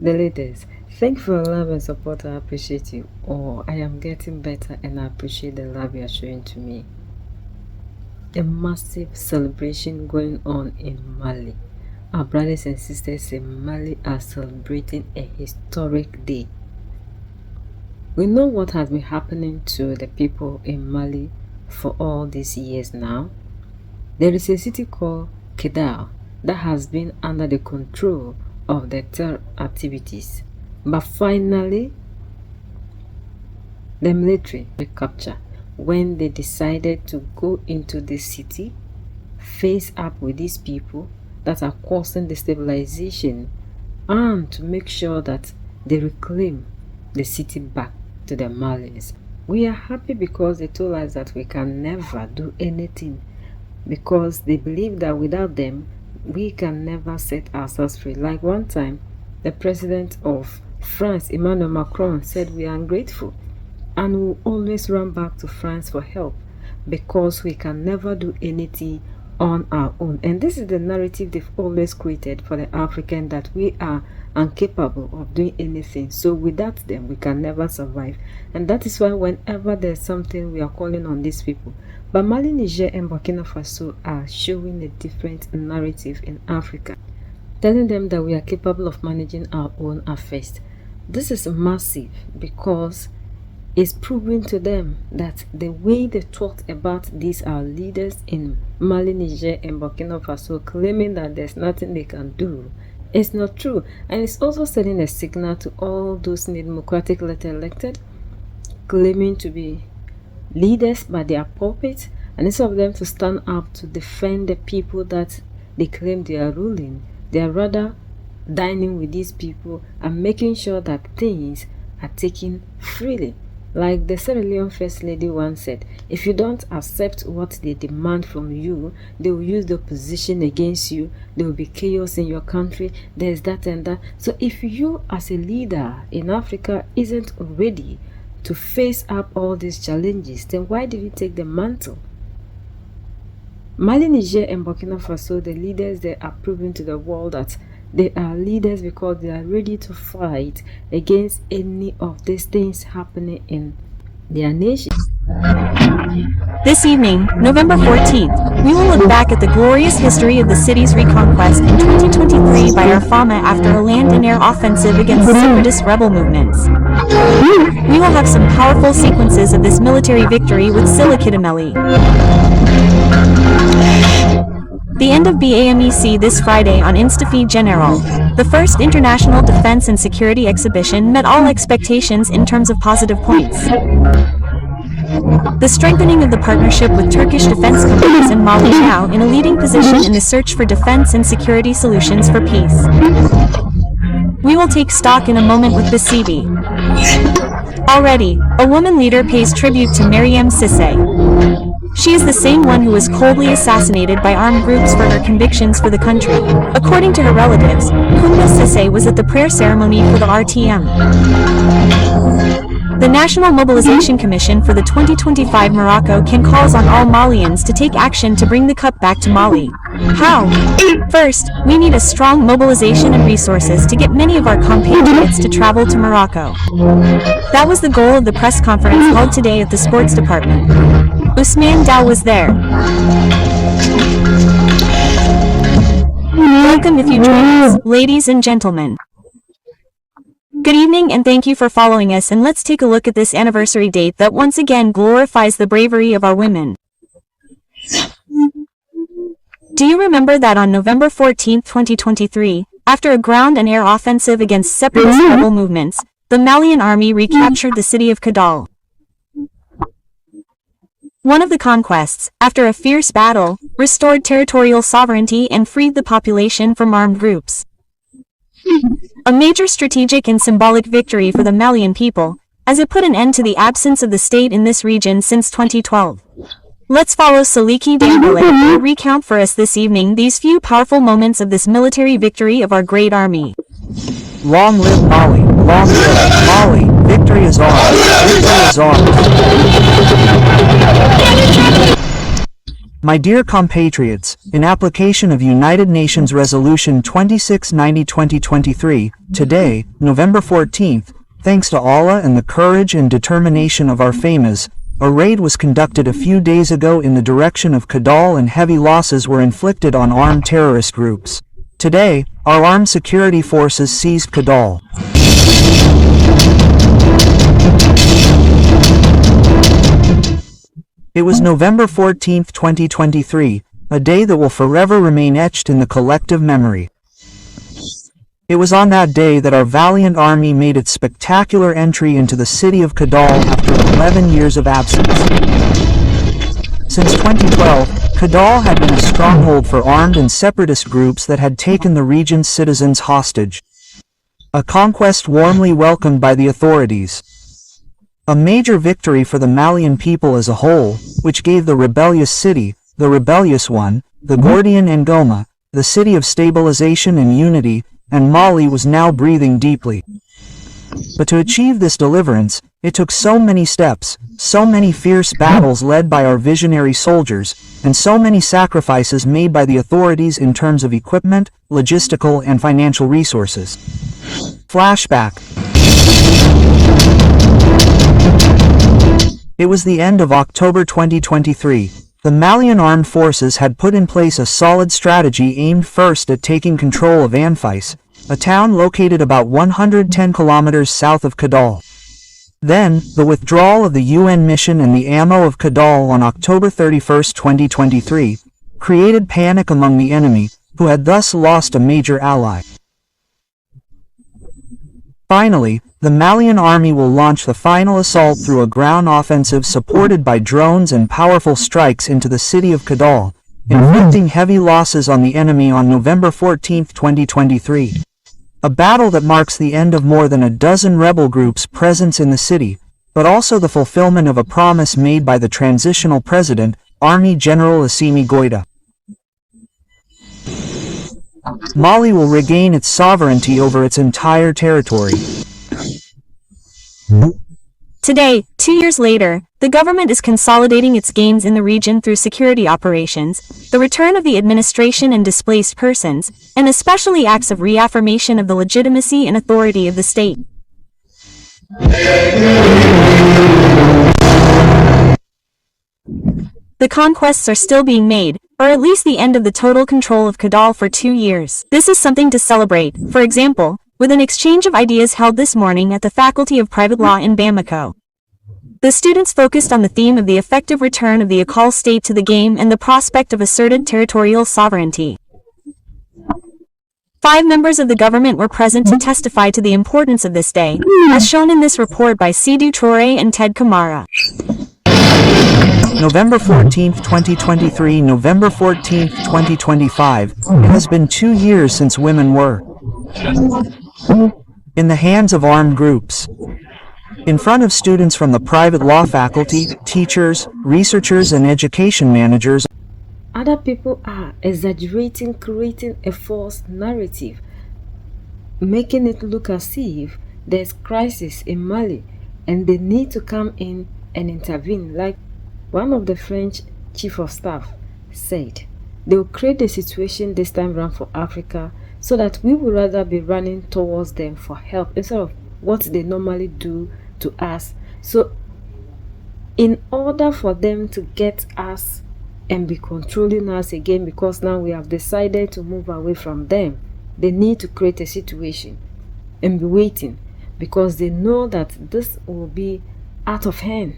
The leaders. Thank you for your love and support. I appreciate you. Oh, I am getting better and I appreciate the love you are showing to me. A massive celebration going on in Mali. Our brothers and sisters in Mali are celebrating a historic day. We know what has been happening to the people in Mali for all these years now. There is a city called Kidal that has been under the control of the terror activities. But finally, the military recaptured when they decided to go into the city, face up with these people that are causing destabilization, and to make sure that they reclaim the city back to the Malians. We are happy because they told us that we can never do anything, because they believe that without them we can never set ourselves free. Like one time, the president of France, Emmanuel Macron, said we are ungrateful and will always run back to France for help because we can never do anything on our own. And this is the narrative they've always created for the African, that we are incapable of doing anything, so without them we can never survive. And that is why whenever there's something, we are calling on these people. But Mali, Niger and Burkina Faso are showing a different narrative in Africa, telling them that we are capable of managing our own affairs. This is massive because it's proving to them that the way they talked about these our leaders in Mali, Niger and Burkina Faso, claiming that there's nothing they can do, is not true. And it's also sending a signal to all those democratically elected, claiming to be leaders by their pulpit, and instead of them to stand up to defend the people that they claim they are ruling, they are rather dining with these people and making sure that things are taken freely. Like the Sierra Leone First Lady once said, if you don't accept what they demand from you, they will use the opposition against you. There will be chaos in your country. There's that and that. So if you as a leader in Africa isn't ready to face up all these challenges, then why did you take the mantle? Mali, Niger and Burkina Faso, the leaders, they are proving to the world that they are leaders because they are ready to fight against any of these things happening in their nation. This evening, November 14th, we will look back at the glorious history of the city's reconquest in 2023 by our FAMA after a land and air offensive against separatist rebel movements. We will have some powerful sequences of this military victory with Silla Kidal. The end of BAMEC this Friday on InstaFeed General. The first International Defense and Security Exhibition met all expectations in terms of positive points. The strengthening of the partnership with Turkish defense companies in Mali now in a leading position in the search for defense and security solutions for peace. We will take stock in a moment with Basibi. Already, a woman leader pays tribute to Mariam Cissé. She is the same one who was coldly assassinated by armed groups for her convictions for the country. According to her relatives, Koumba Cissé was at the prayer ceremony for the RTM. The National Mobilization Commission for the 2025 Morocco can calls on all Malians to take action to bring the cup back to Mali. How? First, we need a strong mobilization and resources to get many of our compatriots to travel to Morocco. That was the goal of the press conference held today at the sports department. Ousmane Dow was there. Welcome if you join us, ladies and gentlemen. Good evening and thank you for following us, and let's take a look at this anniversary date that once again glorifies the bravery of our women. Do you remember that on November 14, 2023, after a ground and air offensive against separatist rebel movements, the Malian army recaptured the city of Kidal? One of the conquests, after a fierce battle, restored territorial sovereignty and freed the population from armed groups. A major strategic and symbolic victory for the Malian people, as it put an end to the absence of the state in this region since 2012. Let's follow Saliki Dambele to recount for us this evening these few powerful moments of this military victory of our great army. Long live Mali! Long live Mali! Victory is ours! Victory is ours! My dear compatriots, in application of United Nations Resolution 2690-2023, today, November 14th, thanks to Allah and the courage and determination of our famous, a raid was conducted a few days ago in the direction of Kidal and heavy losses were inflicted on armed terrorist groups. Today, our armed security forces seized Kidal. It was November 14, 2023, a day that will forever remain etched in the collective memory. It was on that day that our valiant army made its spectacular entry into the city of Kidal after 11 years of absence. Since 2012, Kidal had been a stronghold for armed and separatist groups that had taken the region's citizens hostage. A conquest warmly welcomed by the authorities. A major victory for the Malian people as a whole, which gave the rebellious city, the rebellious one, the Gordian and Goma, the city of stabilization and unity, and Mali was now breathing deeply. But to achieve this deliverance, it took so many steps, so many fierce battles led by our visionary soldiers, and so many sacrifices made by the authorities in terms of equipment, logistical and financial resources. Flashback. It was the end of October 2023. The Malian armed forces had put in place a solid strategy aimed first at taking control of Anfis, a town located about 110 kilometers south of Kidal. Then, the withdrawal of the UN mission and the ammo of Kidal on October 31, 2023, created panic among the enemy, who had thus lost a major ally. Finally, the Malian army will launch the final assault through a ground offensive supported by drones and powerful strikes into the city of Kidal, inflicting heavy losses on the enemy on November 14, 2023. A battle that marks the end of more than a dozen rebel groups' presence in the city, but also the fulfillment of a promise made by the transitional president, Army General Assimi Goïta. Mali will regain its sovereignty over its entire territory. Today, 2 years later, the government is consolidating its gains in the region through security operations, the return of the administration and displaced persons, and especially acts of reaffirmation of the legitimacy and authority of the state. The conquests are still being made, or at least the end of the total control of Kidal for 2 years. This is something to celebrate, for example, with an exchange of ideas held this morning at the Faculty of Private Law in Bamako. The students focused on the theme of the effective return of the Akal state to the game and the prospect of asserted territorial sovereignty. 5 members of the government were present to testify to the importance of this day, as shown in this report by Sidou Touré and Ted Kamara. November 14, 2023, November 14, 2025, it has been 2 years since women were in the hands of armed groups. In front of students from the private law faculty, teachers, researchers, and education managers. Other people are exaggerating, creating a false narrative, making it look as if there's crisis in Mali and they need to come in and intervene. Like one of the French chief of staff said, they will create a situation this time around for Africa so that we would rather be running towards them for help instead of what they normally do to us. So in order for them to get us and be controlling us again, because now we have decided to move away from them, they need to create a situation and be waiting, because they know that this will be out of hand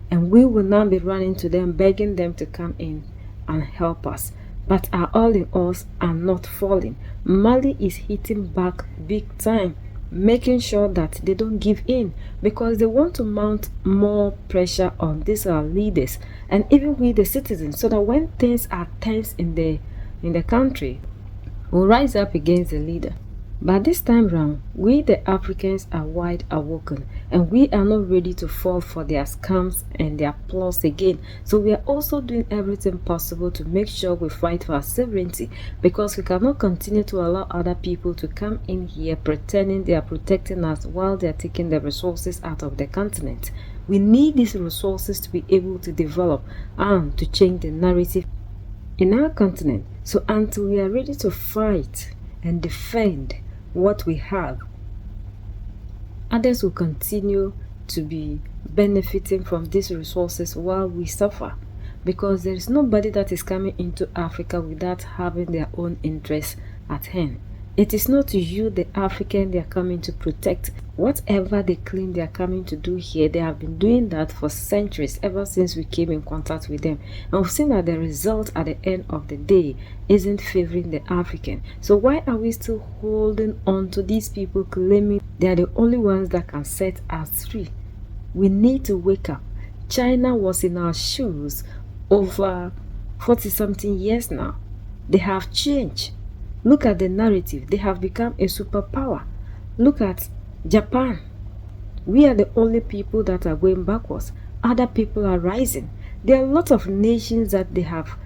and we will now be running to them, begging them to come in and help us. But our all in alls are not falling. Mali is hitting back big time, making sure that they don't give in, because they want to mount more pressure on these leaders and even we the citizens, so that when things are tense in the country, we'll rise up against the leader. But this time round, we the Africans are wide awoken and we are not ready to fall for their scams and their plots again. So we are also doing everything possible to make sure we fight for our sovereignty, because we cannot continue to allow other people to come in here pretending they are protecting us while they are taking the resources out of the continent. We need these resources to be able to develop and to change the narrative in our continent. So until we are ready to fight and defend what we have, others will continue to be benefiting from these resources while we suffer, because there is nobody that is coming into Africa without having their own interests at hand. It is not you, the African, they are coming to protect. Whatever they claim they are coming to do here, they have been doing that for centuries, ever since we came in contact with them. And we've seen that the result at the end of the day isn't favoring the African. So why are we still holding on to these people claiming they are the only ones that can set us free? We need to wake up. China was in our shoes over 40-something years now. They have changed. Look at the narrative. They have become a superpower. Look at Japan. We are the only people that are going backwards. Other people are rising. There are a lot of nations that they have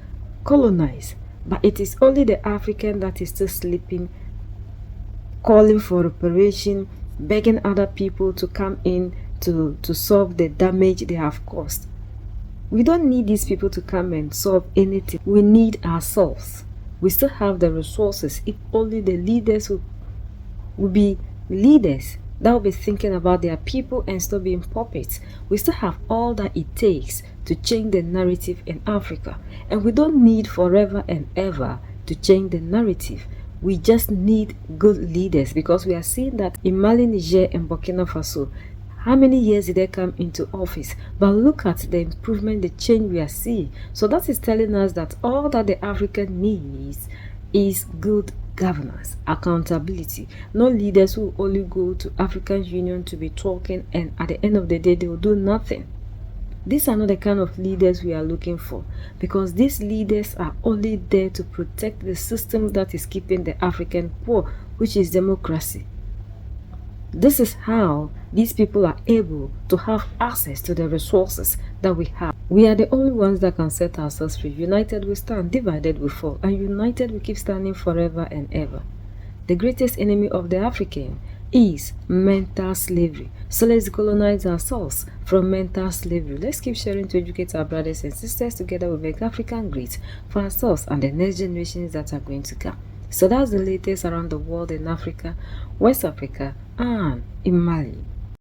colonized, but it is only the African that is still sleeping, calling for reparation, begging other people to come in to solve the damage they have caused. We don't need these people to come and solve anything. We need ourselves. We still have the resources. If only the leaders would be leaders that will be thinking about their people and stop being puppets. We still have all that it takes to change the narrative in Africa. And we don't need forever and ever to change the narrative. We just need good leaders, because we are seeing that in Mali, Niger, and Burkina Faso, how many years did they come into office? But look at the improvement, the change we are seeing. So that is telling us that all that the African needs is good governance, accountability. No leaders who only go to African Union to be talking, and at the end of the day they will do nothing. These are not the kind of leaders we are looking for, because these leaders are only there to protect the system that is keeping the African poor, which is democracy. This is how these people are able to have access to the resources that we have. We are the only ones that can set ourselves free. United we stand, divided we fall, and united we keep standing forever and ever. The greatest enemy of the African is mental slavery. So let's colonize ourselves from mental slavery. Let's keep sharing to educate our brothers and sisters. Together we make African great for ourselves and the next generations that are going to come. So that's the latest around the world in Africa, West Africa, and in Mali.